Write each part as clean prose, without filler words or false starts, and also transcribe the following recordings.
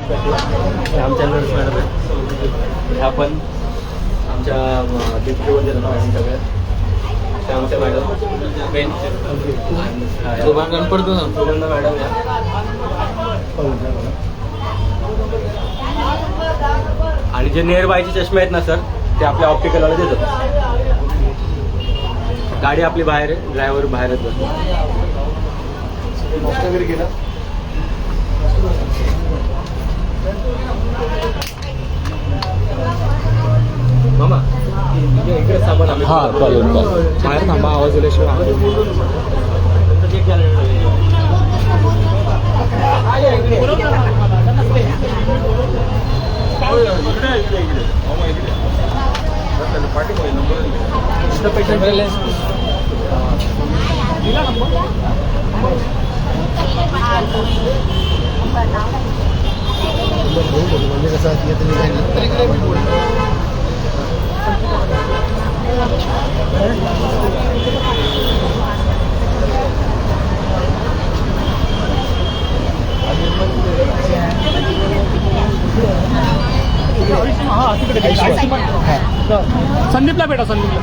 आमच्या nurse madam आहेत, ह्या पण आमच्या डिप्टीमध्ये मॅडम सगळ्या त्या आमच्या मॅडम मेन सुभान पडतो ना सुगंधा मॅडम आणि जे नियर बायचे चष्मे आहेत ना सर ते आपल्या ऑप्टिकलवाला देतात. गाडी आपली बाहेर आहे, ड्रायव्हर बाहेरच बसतो. वगैरे गेला मामा इकडे सामान आम्ही बाहेर थांबा आवाज दिल्याशिवाय म्हणजे कसं संदीपला भेटा संदीपला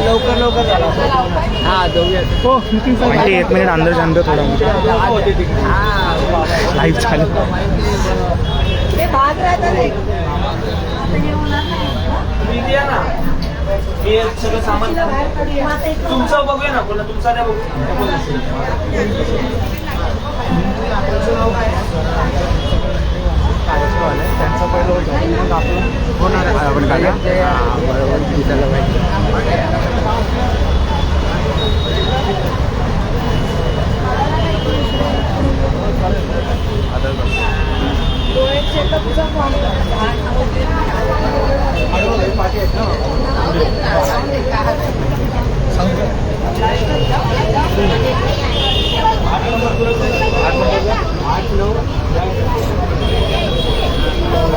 लवकर लवकर झाला हा जाऊया हो. 1 मिनिट अंदर अंदर थोडा लाईव्ह चालू मी सगळं सामान तुमचं बघूया ना कोणा तुमचा नाही बघू. त्यांचं पहिलं होतं आपलं होणार आपण काढा दिसायला पाहिजे.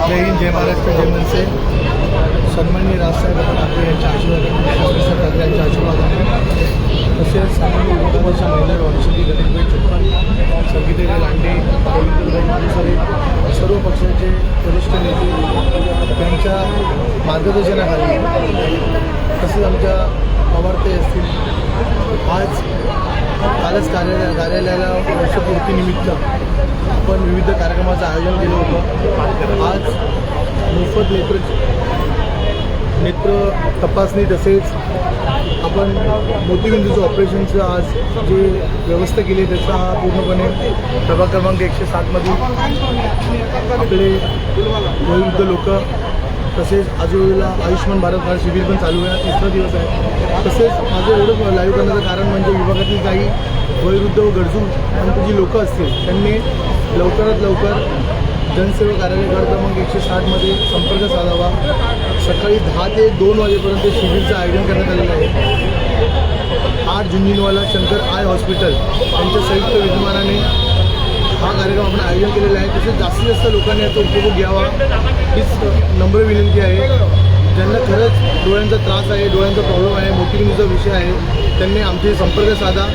जय हिंद जय महाराष्ट्र जय मनसे. सन्माननीय राजसाहेब ठाकरे यांच्या आशीर्वादाने यांच्या आशीर्वादाने तसेच सामान्य विभागाच्या महिला वारसुकी गणेशभाई चोप्पा संगीताई लांडे गोविंदभाई मालुसरे सर्व पक्षाचे वरिष्ठ नेते त्यांच्या मार्गदर्शनाखाली तसेच आमच्या पवारते असतील आज कालच कार्यालयाला वर्षपूर्तीनिमित्त आपण विविध कार्यक्रमाचं आयोजन केलं होतं. आज मोफत नेत्र तपासणी तसेच आपण मोतीबिंदूचं ऑपरेशनचं आज जे व्यवस्था केली त्याचा हा पूर्णपणे प्रभाग क्रमांक 107मधील आपले वयोवृद्ध लोक तसेच आजूबाजूला आयुष्यमान भारत कार्ड शिबिर पण चालू आहे. 3रा दिवस आहे. तसेच माझं एवढं लाईव्ह करण्याचं कारण म्हणजे विभागातील काही वयोवृद्ध व गरजू आमची जी लोकं असतील त्यांनी लवकरात लवकर जनसेवा कार्यालय गड क्रमांक 160मध्ये संपर्क साधावा. सकाळी 10 ते 2 वाजेपर्यंत शिबिरचं आयोजन करण्यात आलेलं आहे. 8 झुंझुनवाला शंकर आय हॉस्पिटल यांच्या संयुक्त विद्यमानाने हा कार्यक्रम आपण आयोजन केलेला आहे. तसेच जास्तीत जास्त लोकांनी याचा उपभोग घ्यावा हीच नम्र विनंती आहे. ज्यांना खरंच डोळ्यांचा त्रास आहे, डोळ्यांचा प्रॉब्लेम आहे, मोतीबिंदूचा विषय आहे, त्यांनी आमचे संपर्क साधा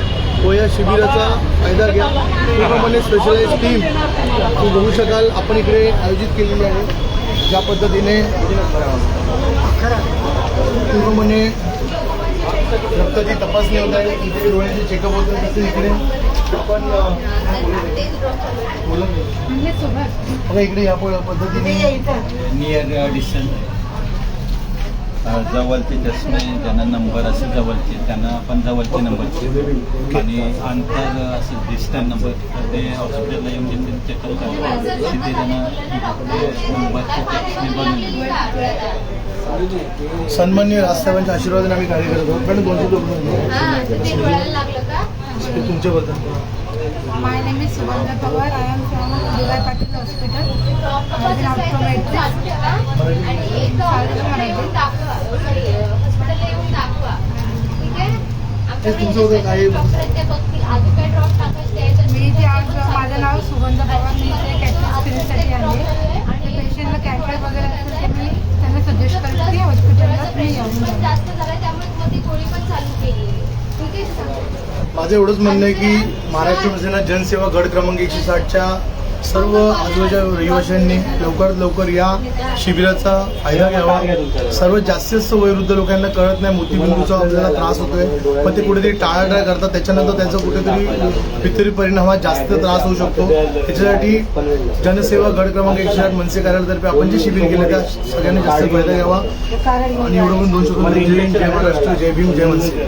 व या शिबिराचा फायदा घ्या. पूर्णपणे स्पेशलाइज टीम तुम्ही बघू शकाल आपण इकडे आयोजित केलेली आहे. ज्या पद्धतीने पूर्णपणे रक्ताची तपासणी होत आहे, इथे डोळ्यांचे चेकअप होत आहे. तसे इकडे आपण बघा इकडे या पद्धतीने नियर डिस्टन्स जवळचे चष्मे ज्यांना नंबर असेल जवळचे त्यांना आपण जवळचे नंबरचे आणि अंतर असं डिस्टन्स नंबर ते हॉस्पिटलला येऊन घेतील चेकअप करतात. तिथे त्यांना नंबरचे चष्मे बनवले. सन्माननीय राजसाहेबांच्या आशीर्वादाने आम्ही कार्य करत आहोत. पण 200 तुमच्याबद्दल My name is Subhanda Pawar. I am from J.Y. Patil Hospital. I am optometrist. नक्कीच तुमचं काही मी इथे आज माझं नाव सुगंध पवार. मी इथे कॅटरेज फिरण्यासाठी आले. ते पेशंटला कॅटरेज वगैरे असेल तर मी त्यांना सजेस्ट करते की हॉस्पिटलला तुम्ही येऊन जा. माझं एवढंच म्हणणं आहे की महाराष्ट्र सेना जनसेवा गड क्रमांक 160च्या सर्व आजूबाजूच्या रहिवाशांनी लवकरात लवकर या शिबिराचा फायदा घ्यावा. सर्वात जास्त वयोवृद्ध लोकांना कळत नाही मोतीबिंदूचा आपल्याला त्रास होतोय, पण ते कुठेतरी टाळाटाळ करतात. त्याच्यानंतर त्याचा कुठेतरी विपरीत परिणामात जास्त त्रास होऊ शकतो. त्याच्यासाठी जनसेवा गड क्रमांक 160 मनसे कार्यालयातर्फे आपण जे शिबिर केलं त्या सगळ्यांनी जास्त फायदा घ्यावा. आणि एवढं पण 2 शब्द जय हिंद, जय महाराष्ट्र, जय भीम, जय मनसे.